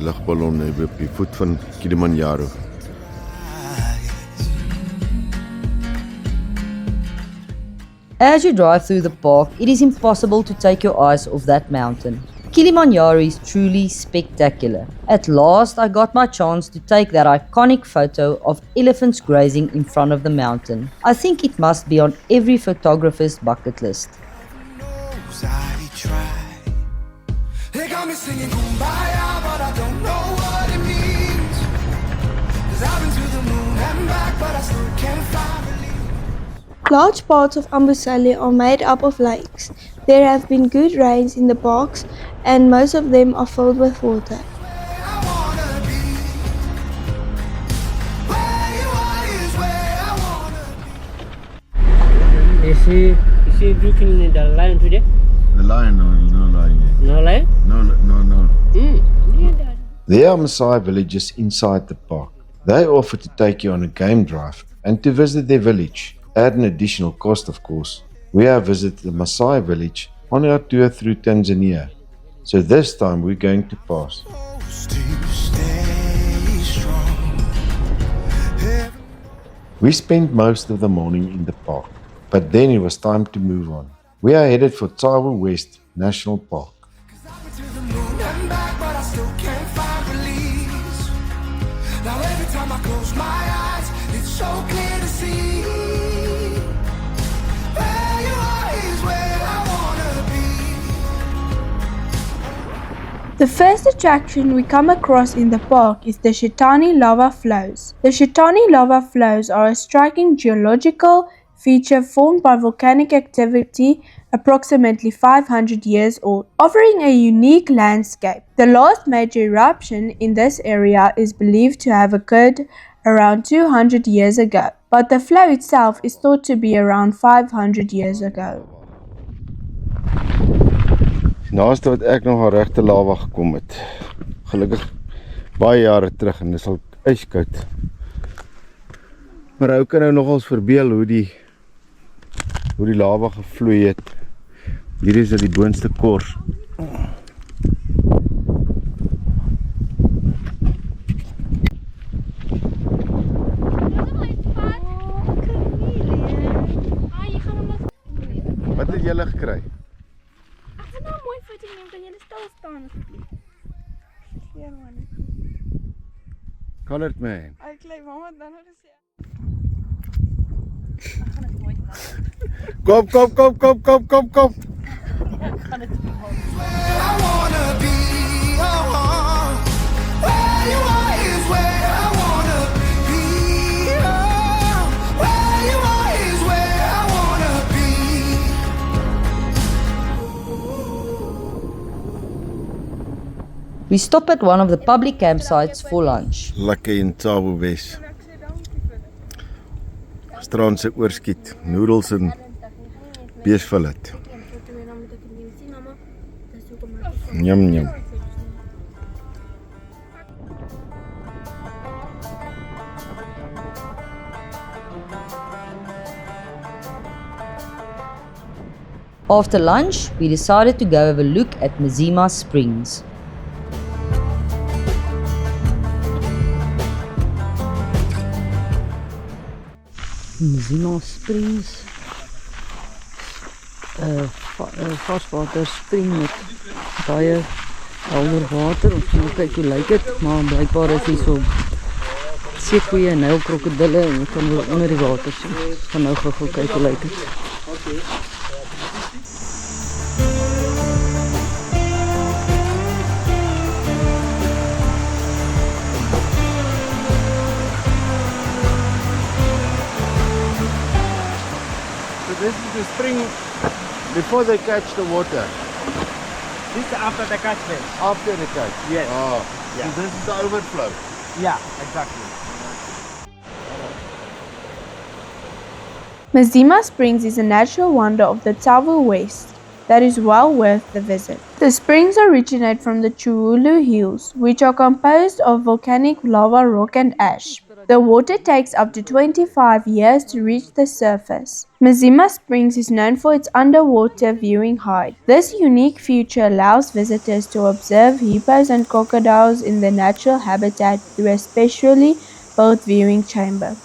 lugballon op die voet van Kilimanjaro. As you drive through the park, it is impossible to take your eyes off that mountain. Kilimanjaro is truly spectacular. At last, I got my chance to take that iconic photo of elephants grazing in front of the mountain. I think it must be on every photographer's bucket list. They got me singing Kumbaya, but I don't know what it means. 'Cause I've been to the moon and back, but I still can't find relief. Large parts of Amboseli are made up of lakes. There have been good rains in the parks, and most of them are filled with water. Where I wanna be. Where you are is where I wanna be. You see looking at the lion today? The lion, no lion. No lion? No. Yeah, There are Maasai villages inside the park. They offer to take you on a game drive and to visit their village, at an additional cost of course. We have visited the Maasai village on our tour through Tanzania, so this time we're going to pass. To stay strong. We spent most of the morning in the park, but then it was time to move on. We are headed for Tsavo West National Park. I've been to the moon and back, but I still can't find release. Now every time I close my eyes, it's so clear to see. Where you are is where I wanna be. The first attraction we come across in the park is the Shetani Lava Flows. The Shetani Lava Flows are a striking geological feature formed by volcanic activity approximately 500 years old, offering a unique landscape. The last major eruption in this area is believed to have occurred around 200 years ago, but the flow itself is thought to be around 500 years ago. Naaste wat ek nog aan regte lava gekom het. Gelukkig baie jare terug en dit is al ijskoud. Maar ou kan nou nogals verbeel hoe die lava gevloei het. Hier is dit die boonste kors. Wat het julle gekry? Ek gaan nou 'n mooi foto neem, kan julle stil staan asseblief? Ja man. Colored man. Ek klei mamma dan nou sê. Kom. Where I wanna be. Where you are is where I wanna be. Where you are is where I wanna be. We stop at one of the public campsites for lunch. Lekker in Tsavo West. Strand se oorskiet, noedels en beesfillet. Yum. After lunch, we decided to go have a look at Mazima Springs. Mazima Springs, varswater spring met baie helder water. Ons gaan kyk hoe lyk dit, maar blykbaar is hier so seekoeie en nylkrokodille en jy kan hulle onder die water sien. Ons gaan nou gou kyk hoe lyk dit. This is the spring before they catch the water. This is after the catchment. After they catch. Yes. Oh, Yeah. so this is the overflow. Yeah, exactly. Mazima Springs is a natural wonder of the Tsavo West that is well worth the visit. The springs originate from the Chuvulu Hills, which are composed of volcanic lava, rock and ash. The water takes up to 25 years to reach the surface. Mazima Springs is known for its underwater viewing height. This unique feature allows visitors to observe hippos and crocodiles in their natural habitat through a specially built viewing chamber.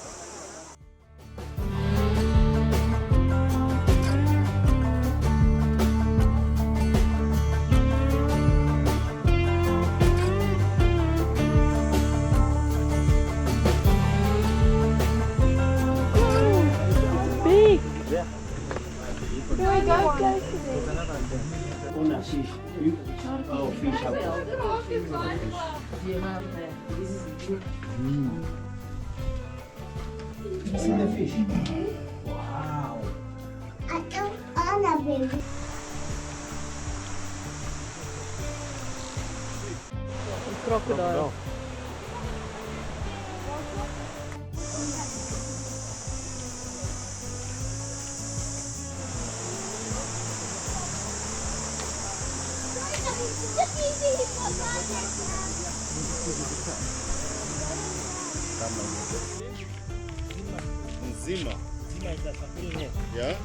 Crocodile. Zima. Zima is a safari net. Yeah?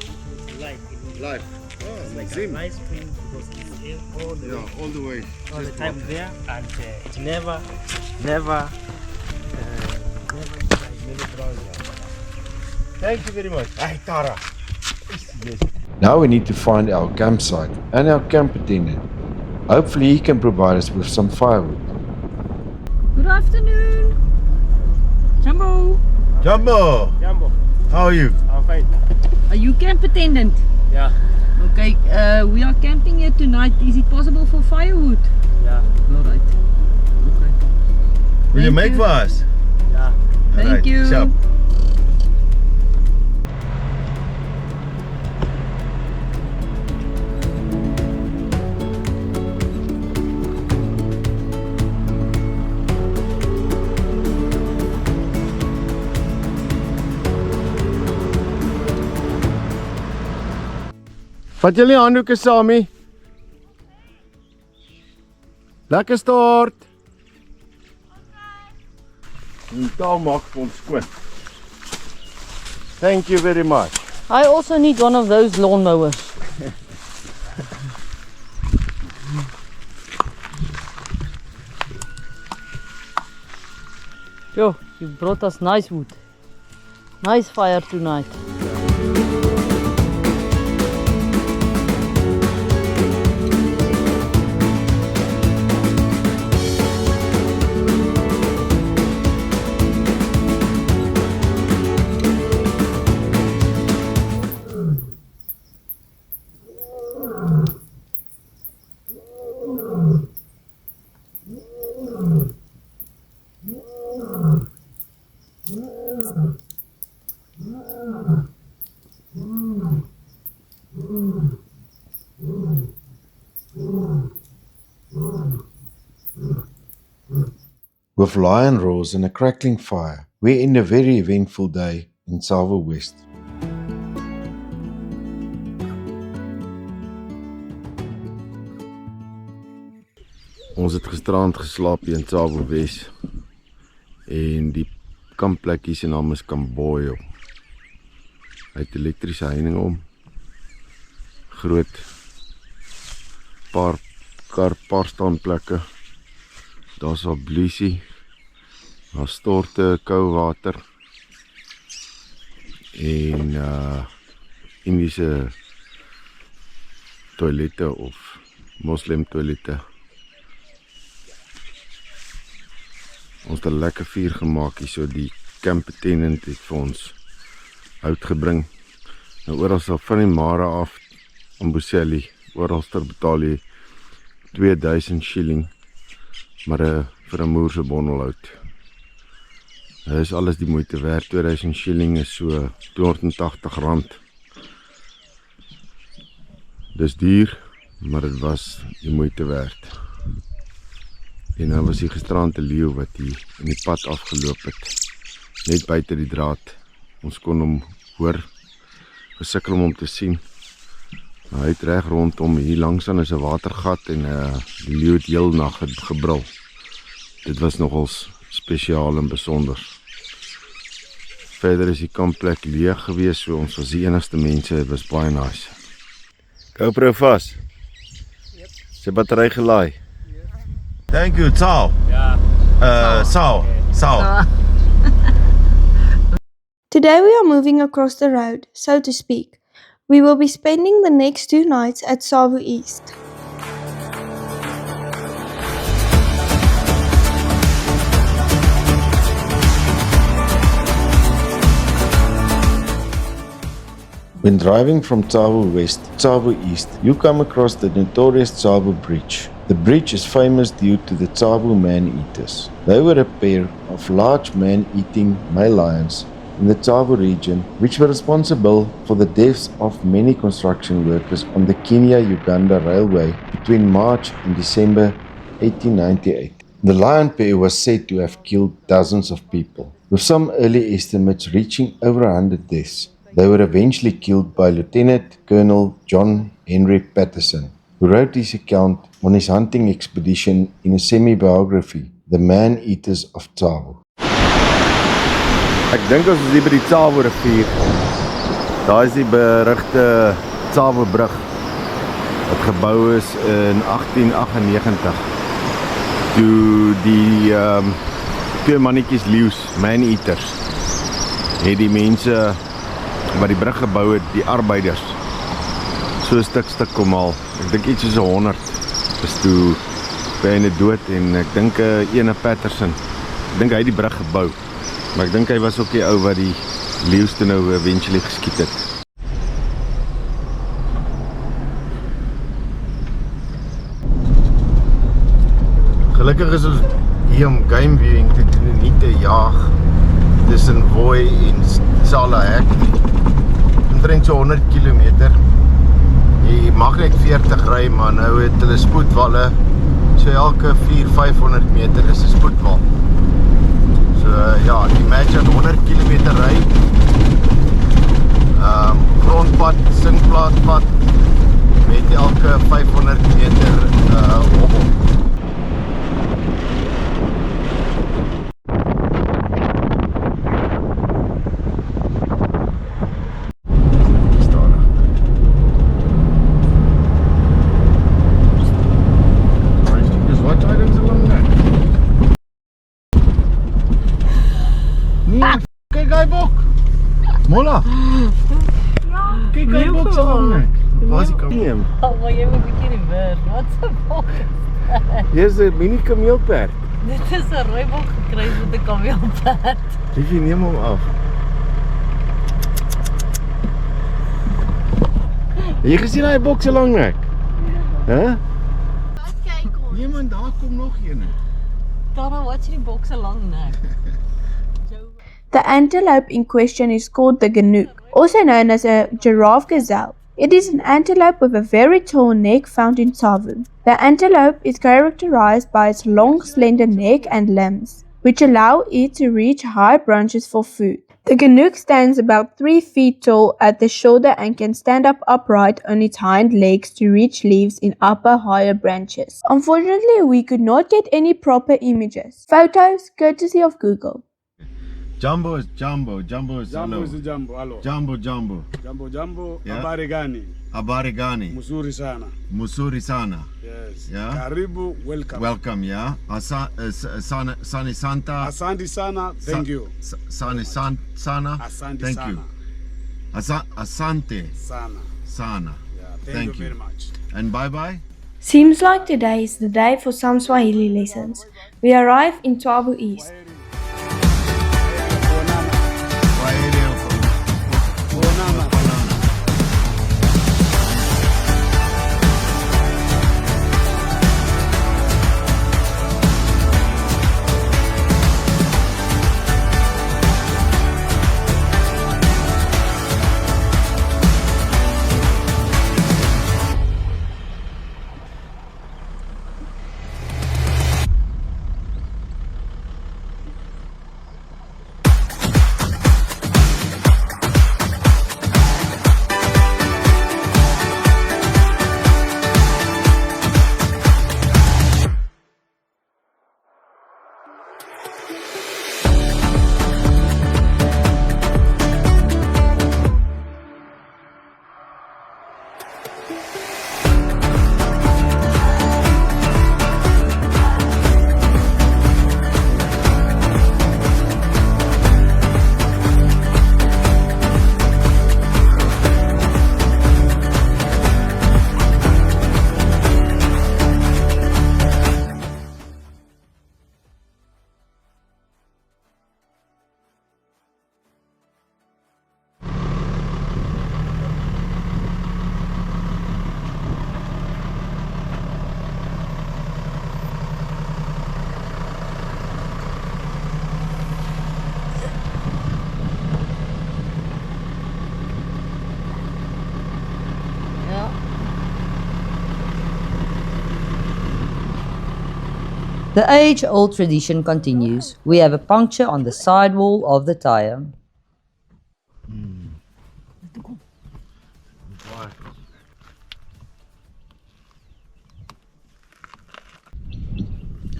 Life. Life. It's Oh, like a Zim. nice spring because it's all the way. Yeah, all the way. All the Just time water. there, and it never dries out. Thank you very much. Hi, Tara. Yes. Now we need to find our campsite and our camp attendant. Hopefully he can provide us with some firewood. Good afternoon. Jumbo, Jumbo, Jumbo, how are you? I'm fine. are you camp attendant? Yeah, Okay, we are camping here tonight. Is it possible for firewood? yeah, Alright. Okay. Will you Thank make you. for us? yeah. Thank Alright, you. sharp. Vat julle handdoeke saamie? Lekker stort. Die taal maak vir ons skoon. Thank you very much. I also need one of those lawnmowers. Yo, you brought us nice wood. Nice fire tonight. With lion roars and a crackling fire, we end a very eventful day in Tsavo West. Ons het gisterand geslaap hier in Tsavo West en die kampplek hier se naam is Kamboyo. Hy het elektriese heining om. Groot paar staanplekke. Daar's 'n bluisie. Daar storte koue water. En Indiese toilette of moslim toilette. Ons het 'n lekker vuur gemaak hier, so die camp attendant het vir ons hout gebring. Nou oral van die Mara af in Boselli, oralster betaal jy 2000 shilling, maar vir 'n moer se bondel hout. Dit is alles die moeite werd. 2000 shilling is so R280. Dis duur, maar dit was die moeite werd. En dan was hier gisterand 'n leeu wat hier in die pad afgeloop het, net buite die draad. Ons kon hom hoor, gesukkel om hom te sien. Hy het reg rondom hier langs aan is 'n watergat en die leeu het heel nag gebrul. Dit was nogals spesiaal en besonder. verder is die kampplek leeg gewees, so ons was die enigste mense, het was baie nice. GoPro vas. Yep. Sy battery gelaai. Thank you, Tsao. Ja. Tsao. Today we are moving across the road, so to speak. We will be spending the next 2 nights at Tsavo East. When driving from Tsavo West to Tsavo East, you come across the notorious Tsavo Bridge. The bridge is famous due to the Tsavo man-eaters. They were a pair of large man-eating male lions in the Tsavo region, which were responsible for the deaths of many construction workers on the Kenya-Uganda Railway between March and December 1898. The lion pair was said to have killed dozens of people, with some early estimates reaching over 100 deaths. They were eventually killed by Lieutenant Colonel John Henry Patterson, who wrote his account on his hunting expedition in a semi-biography, The Man-Eaters of Tsavo. Ek dink ons is hier by die Tsavo rivier. Daar is die berugte Tsavo brug wat gebou is in 1898. Toe die twee mannetjies leeu's, man-eaters, het die mense wat die brug gebou het, die arbeiders, so stuk kom haal. Ek dink iets soos 100 is toe by hulle dood en ek dink ene Patterson, ek dink hy het die brug gebou. Maar ek dink hy was ook die ou wat die leeu's toe nou eventually geskiet het. Gelukkig is ons hier om game viewing te doen en nie te jaag tussen Voi en Salahek. Omtrent so 100 km. Jy mag net 40 ry, maar nou het hulle spoedwalle. So elke 400-500 meter is 'n spoedwal. So ja, imagine 100 km ry. Grondpad, singplaatpad met elke 500 meter hobbel. Kyk hy bok. Mola. Kyk hy bok so lang. Waar is die kameel? Oh, maar jy moet 'n bietjie reverse. Wat 'n bok. Hier is 'n mini kameelperd. Dit is 'n rooibok gekry met 'n kameelperd. Liefie, neem hom af. Het jy gesien hy bok so lang nek? Hæ? Wat kyk ons? Nee man, daar kom nog een. Tara, wat is die bok se lang nek? The antelope in question is called the ganook, also known as a giraffe gazelle. It is an antelope with a very tall neck found in Tsavo. The antelope is characterized by its long, slender neck and limbs, which allow it to reach high branches for food. The ganook stands about 3 feet tall at the shoulder and can stand up upright on its hind legs to reach leaves in upper, higher branches. Unfortunately, we could not get any proper images. Photos, courtesy of Google. Jumbo is Jumbo, Jumbo is Jambo hello. is jambo, halo. Jumbo. Jambo, jambo. Yeah. Habari gani? Habari gani? Mzuri sana. Musuri sana. Yes. Yeah. Karibu, welcome. Welcome, yeah. Sani Santa. Asante sana, thank you. Sani Sana. Asante Thank sana. you. Asante Sana. Sana. Yeah, thank Thank you you. very much. And bye-bye. Seems like today is the day for some Swahili lessons. We arrive in Tsavo East. Kuonana. The age-old tradition continues. We have a puncture on the sidewall of the tyre.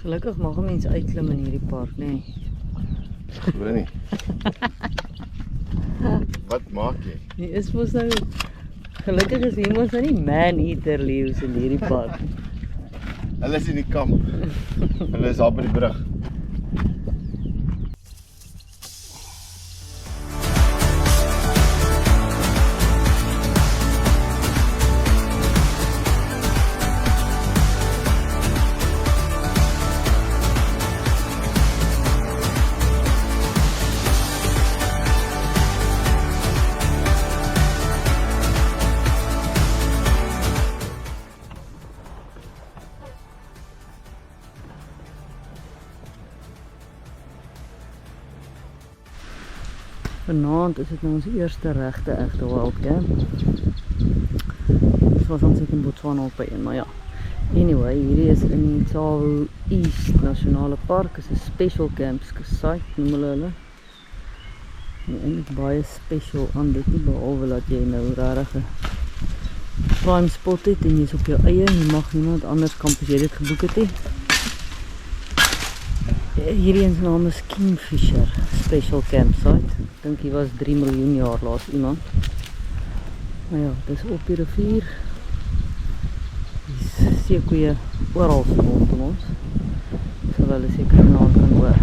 Gelukkig mag 'n mens uitklim in hierdie park, nee. Glo nie. Wat maak jy? Hier is mos nou gelukkig is hier mos nou nie man-eater leeu's in hierdie park. Hulle is in die kamp. Hulle is daar by die brug. Vanaand is dit nou ons eerste regte egte wildcamp. Dit was ons in Botswana op by een, maar ja. Anyway, hierdie is in die Tsavo East Nasionale Park. Is 'n special camp site, noem hulle. En eintlik baie special aan dit nie, behalwe dat jy nou regtig 'n prime spot het en jy's op jou eie en jy mag niemand anders kamp as jy dit geboek het nie. Hierdie se naam is Kingfisher Special Campsite. Ek dink hier was 3 miljoen jaar laas iemand. Maar ja, dis op die rivier. Dis seekoeie oral rondom ons. Sou wel seker vanaand kan hoor.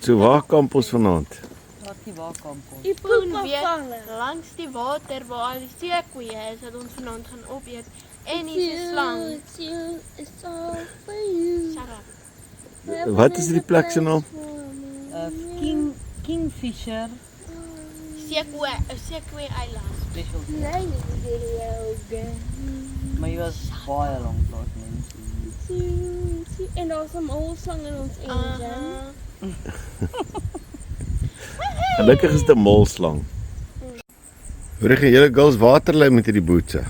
So waar kamp ons vanaand? Waar kamp ons? Die poen weer langs die water waar al die seekoeie is wat ons vanaand gaan opeet. En hier is 'n slang. Shut up. Wat is die plek se naam? Kingfisher Seekoeie eiland. Special Camp. Maar jy was baie lank laat mense. En daar's 'n molslang in ons engine. Gelukkig is dit 'n molslang. Hoe reg julle girls waterlei met hierdie bootse?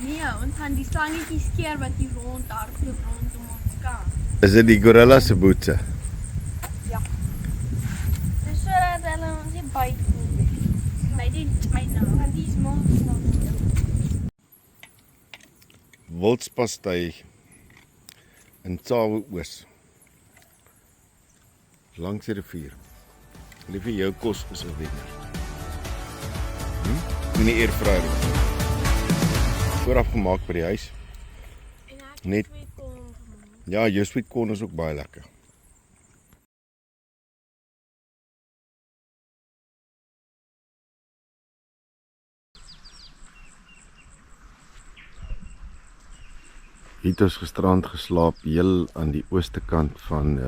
Nee, ons gaan die slangetjies keer wat hier rondhardloop rondom ons kamp. Is dit die gorilla se bootse? Dis sodat hulle ons nie byt nie. My naam, want die is molslang. Wildspastei in Tsavo Oos. Langs die rivier. Liefie jou kos is 'n wenner. In die airfryer. Vooraf gemaak by die huis. Net. Ja, jou sweet corn is ook baie lekker. Hier het ons gisterand geslaap heel aan die ooste kant van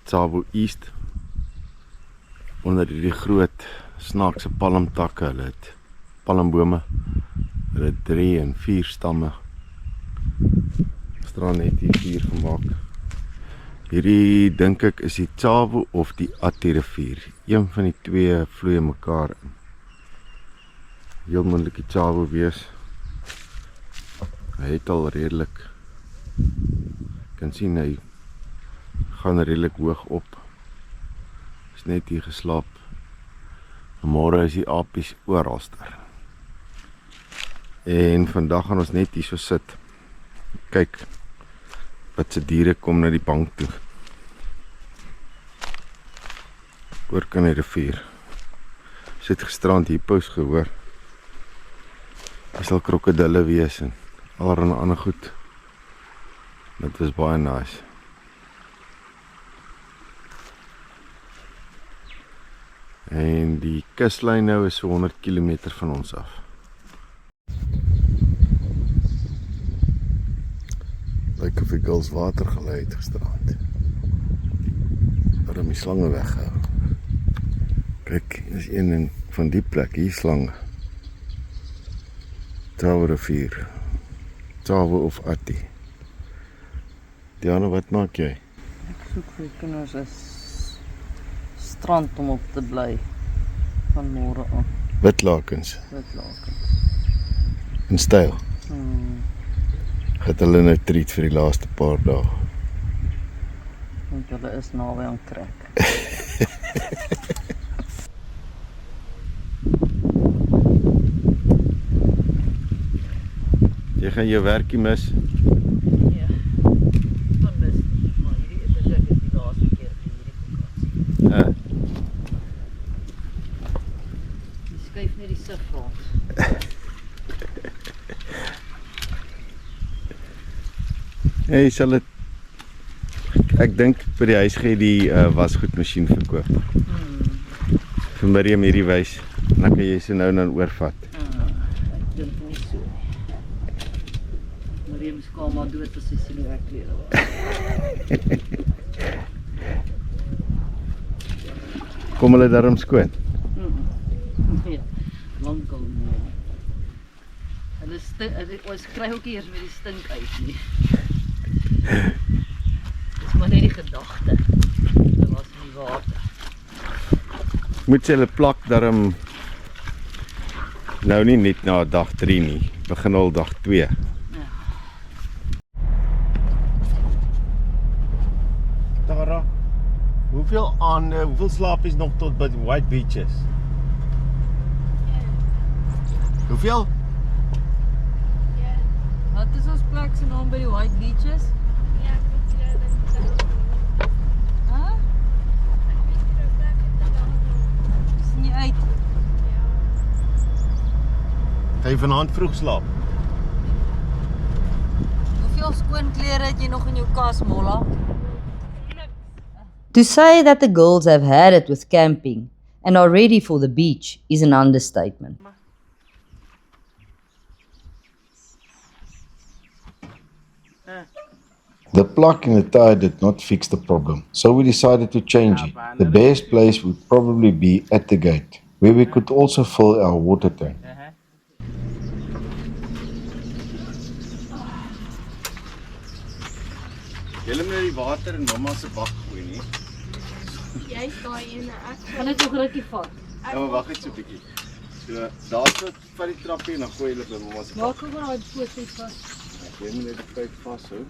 Tsavo East. Onder die groot snaakse palmtakke. Hulle het palmbome. Hulle het 3 en 4 stamme. Gisterand het hier 4 gemaak. Hierdie dink ek is die Tsavo of die Ati rivier. Een van die twee vloei mekaar in. Heel moontlik die Tsavo wees. Hy het al redelik, kan sien hy gaan redelik hoog op. Is net hier geslaap. Môre is die apies oralster. En vandag gaan ons net hier so sit. Kyk wat se diere kom na die bank toe. Oor kan die rivier. Sit gisterand hippos gehoor. Daar sal krokodille wees en allerlei ander goed. Dit was baie nice. En die kuslyn nou is so 100 km van ons af. Lyk of die girls water gelei het gisterand. Waarom die slange weghou. Kyk, is een van die plek, hier slange. Tsavo rivier. Tsavo of Ati. Diana, wat maak jy? Ek soek vir kinders 'n strand om op te bly. van môre aan. Wit lakens Wit lakens. in styl. Het hulle nou treat vir die laaste paar dae. Want hulle is naby aan krek. Jy gaan jou werkie mis. Ja, van mis nie, maar hierdie is die laaste keer vir hierdie vakansie. Die skuif net die sif vir ons. Jy sal dit, ek dink by die huis gaan jy die wasgoedmasjien verkoop. Vir Miriam hierdie wys, en dan kan jy so nou en dan oorvat. Ek dink nie so. Miriam skaam maar dood as sy sien hoe ek klere was. Kom hulle daarom skoon? Ja, lankal nie. Hulle stink, ons kry ook nie eers met die stink uit nie. Dis maar net die gedagte. Dit was nie water. Moet sê hulle plak daarom nou nie net na dag 3 nie, begin al dag 2. Tara, hoeveel slaap is nog tot by die White Beaches? Hoeveel? Wat is ons plek se naam by die White Beaches? Ja, ek weet jy dit. Huh? Ek weet jy plek het te lang. Is nie uit. Ga jy vanaand vroeg slaap? Hoeveel skoon klere het jy nog in jou kas, Molla? To say that the girls have had it with camping and are ready for the beach is an understatement. The plug in the tire did not fix the problem, so we decided to change it. The best place would probably be at the gate, where we could also fill our water tank. Julle moet die water in mamma se bak gooi nie. Jy daai ene ek. Kan dit nog rukkie vat? Ja, maar wag net so 'n bietjie. So, daar sit van die trappie en dan gooi hulle by mamma se bak. Maak gewoon daai poot net vas. Jy moet net die pyp vashou.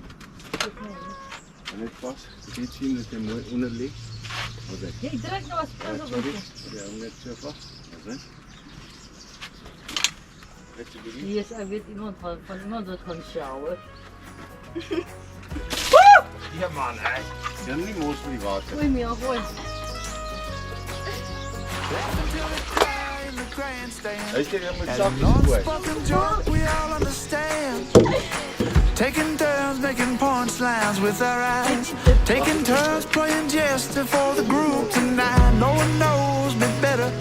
En net vas. Jy sien dat hy mooi onder lê. Wat is dit? Jy druk nou as pas op Sorry. dit. Ja, net so vas. Wat is dit? Net so bietjie. Yes, ek weet iemand van iemand wat gaan shower. Ja man, hy. Jy moet nie mos met die water. Gooi my gooi. In the grandstand. Hy sê jy moet And sakkies gooi. unspoken joke we all understand. Taking turns making punchlines with our eyes. Taking turns playing jester for the group tonight. No one knows me better.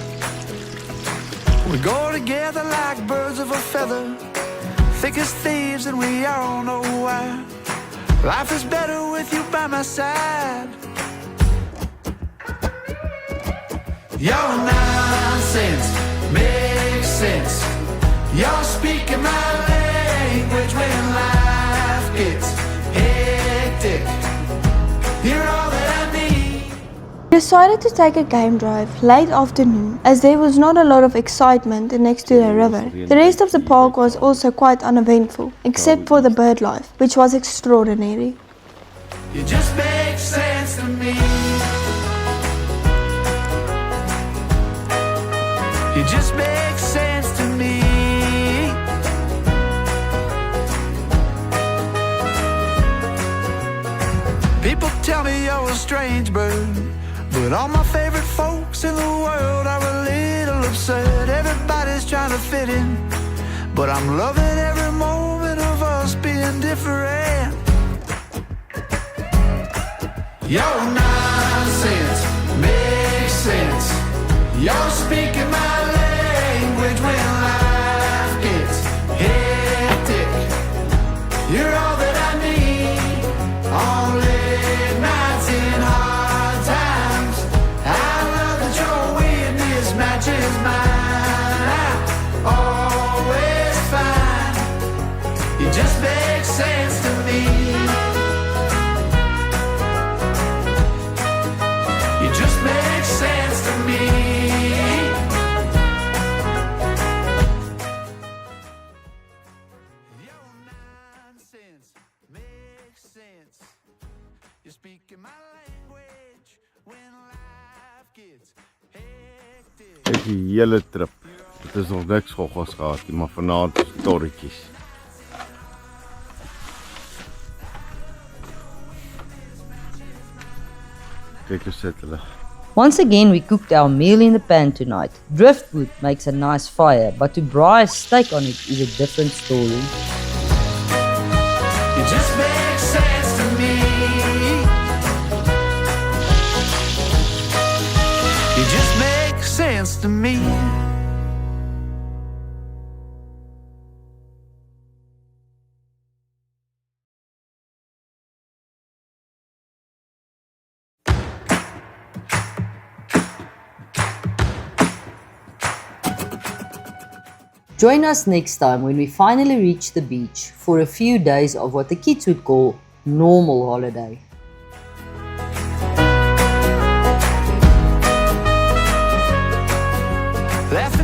We go together like birds of a feather. Thick as thieves and we all know why. Life is better with you by my side. Your nonsense makes sense. You're speaking my language when life gets hectic. You're all that I need. We decided to take a game drive late afternoon as there was not a lot of excitement next to the river. The rest of the park was also quite uneventful, except for the bird life, which was extraordinary. You just make sense to me. You just make sense to me. People tell me you're a strange bird, but all my favorite folks in the world are a little absurd. Everybody's trying to fit in, but I'm loving every moment of us being different. Your nonsense makes sense. You're speaking my language when life gets hectic. You're all that I need. On late nights in hard times, I love that your weirdness matches mine. I always find you just make sense to me. You just make sense to me. Kyk die hele trip. Dit is nog niks goggos gehad nie, maar vanaand is torretjies. Kyk hoe sit hulle. Once again, we cooked our meal in the pan tonight. Driftwood makes a nice fire, but to braai a steak on it is a different story. It just makes sense to me. It just makes sense to me. Join us next time when we finally reach the beach for a few days of what the kids would call normal holiday. Laughing